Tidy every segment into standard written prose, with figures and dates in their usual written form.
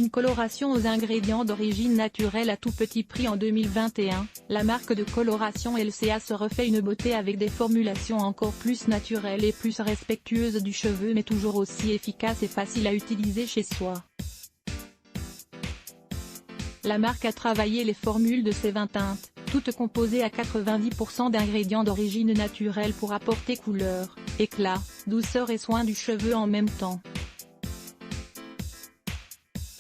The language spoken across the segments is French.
Une coloration aux ingrédients d'origine naturelle à tout petit prix. En 2021, la marque de coloration LCA se refait une beauté avec des formulations encore plus naturelles et plus respectueuses du cheveu, mais toujours aussi efficaces et faciles à utiliser chez soi. La marque a travaillé les formules de ses 20 teintes, toutes composées à 90% d'ingrédients d'origine naturelle pour apporter couleur, éclat, douceur et soin du cheveu en même temps.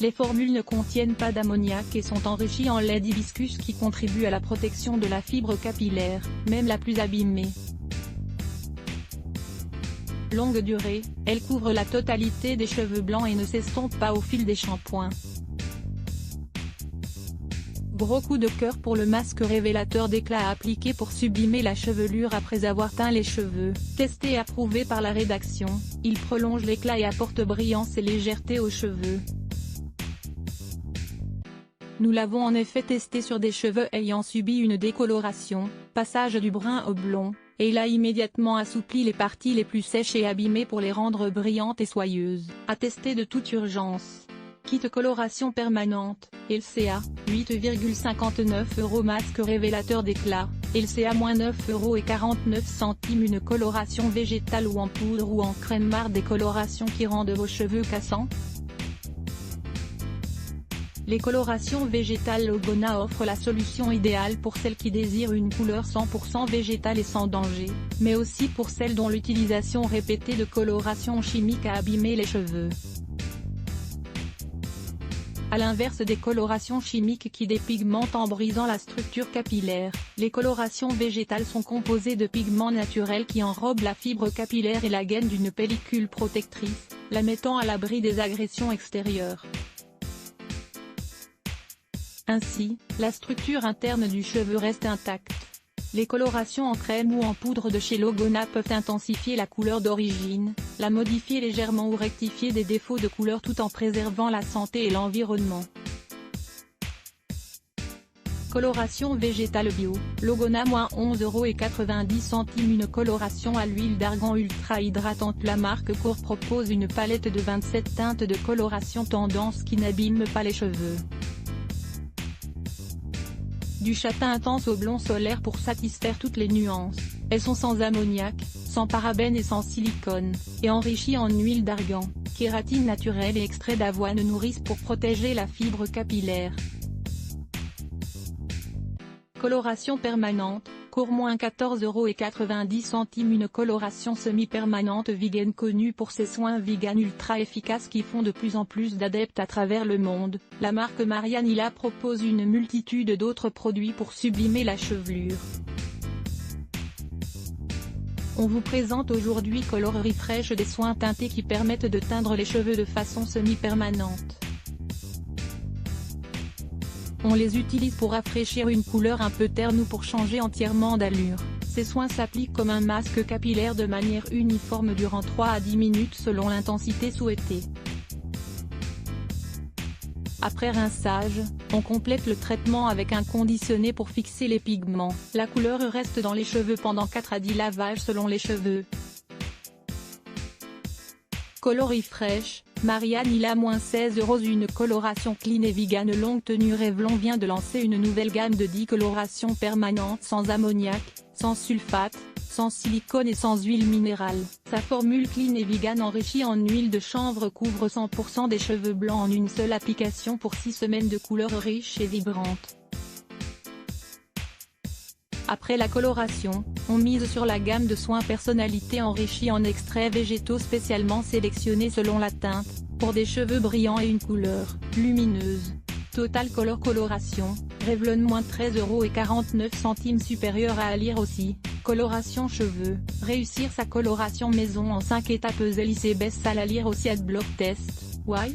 Les formules ne contiennent pas d'ammoniac et sont enrichies en lait d'hibiscus qui contribue à la protection de la fibre capillaire, même la plus abîmée. Longue durée, elle couvre la totalité des cheveux blancs et ne s'estompe pas au fil des shampoings. Gros coup de cœur pour le masque révélateur d'éclat à appliquer pour sublimer la chevelure après avoir teint les cheveux. Testé et approuvé par la rédaction, il prolonge l'éclat et apporte brillance et légèreté aux cheveux. Nous l'avons en effet testé sur des cheveux ayant subi une décoloration, passage du brun au blond, et il a immédiatement assoupli les parties les plus sèches et abîmées pour les rendre brillantes et soyeuses. À tester de toute urgence. Kit coloration permanente, LCA, 8,59 € masque révélateur d'éclat, LCA -9,49 €. Une coloration végétale ou en poudre ou en crème marre, des colorations qui rendent vos cheveux cassants. Les colorations végétales Logona offrent la solution idéale pour celles qui désirent une couleur 100% végétale et sans danger, mais aussi pour celles dont l'utilisation répétée de colorations chimiques a abîmé les cheveux. À l'inverse des colorations chimiques qui dépigmentent en brisant la structure capillaire, les colorations végétales sont composées de pigments naturels qui enrobent la fibre capillaire et la gainent d'une pellicule protectrice, la mettant à l'abri des agressions extérieures. Ainsi, la structure interne du cheveu reste intacte. Les colorations en crème ou en poudre de chez Logona peuvent intensifier la couleur d'origine, la modifier légèrement ou rectifier des défauts de couleur tout en préservant la santé et l'environnement. Coloration végétale bio, Logona -11,90 €. Une coloration à l'huile d'argan ultra hydratante. La marque Core propose une palette de 27 teintes de coloration tendance qui n'abîment pas les cheveux. Du châtain intense au blond solaire pour satisfaire toutes les nuances. Elles sont sans ammoniac, sans parabènes et sans silicone, et enrichies en huile d'argan, kératine naturelle et extrait d'avoine nourrice pour protéger la fibre capillaire. Coloration permanente, Core -14,90 €. Une coloration semi-permanente vegan connue pour ses soins vegan ultra efficaces qui font de plus en plus d'adeptes à travers le monde. La marque Marianella propose une multitude d'autres produits pour sublimer la chevelure. On vous présente aujourd'hui Color Refresh, des soins teintés qui permettent de teindre les cheveux de façon semi-permanente. On les utilise pour rafraîchir une couleur un peu terne ou pour changer entièrement d'allure. Ces soins s'appliquent comme un masque capillaire de manière uniforme durant 3 à 10 minutes selon l'intensité souhaitée. Après rinçage, on complète le traitement avec un conditionné pour fixer les pigments. La couleur reste dans les cheveux pendant 4 à 10 lavages selon les cheveux. Color Refresh, Marianella -16 €. Une coloration clean et vegan longue tenue. Revlon vient de lancer une nouvelle gamme de 10 colorations permanentes sans ammoniac, sans sulfate, sans silicone et sans huile minérale. Sa formule clean et vegan enrichie en huile de chanvre couvre 100% des cheveux blancs en une seule application pour 6 semaines de couleurs riches et vibrantes. Après la coloration, on mise sur la gamme de soins personnalité enrichis en extraits végétaux spécialement sélectionnés selon la teinte, pour des cheveux brillants et une couleur lumineuse. Total Color Coloration, Revlon -13,49 € supérieur à lire aussi. Coloration cheveux, réussir sa coloration maison en 5 étapes. Elise Bess à la lire aussi. Adblock Test, why?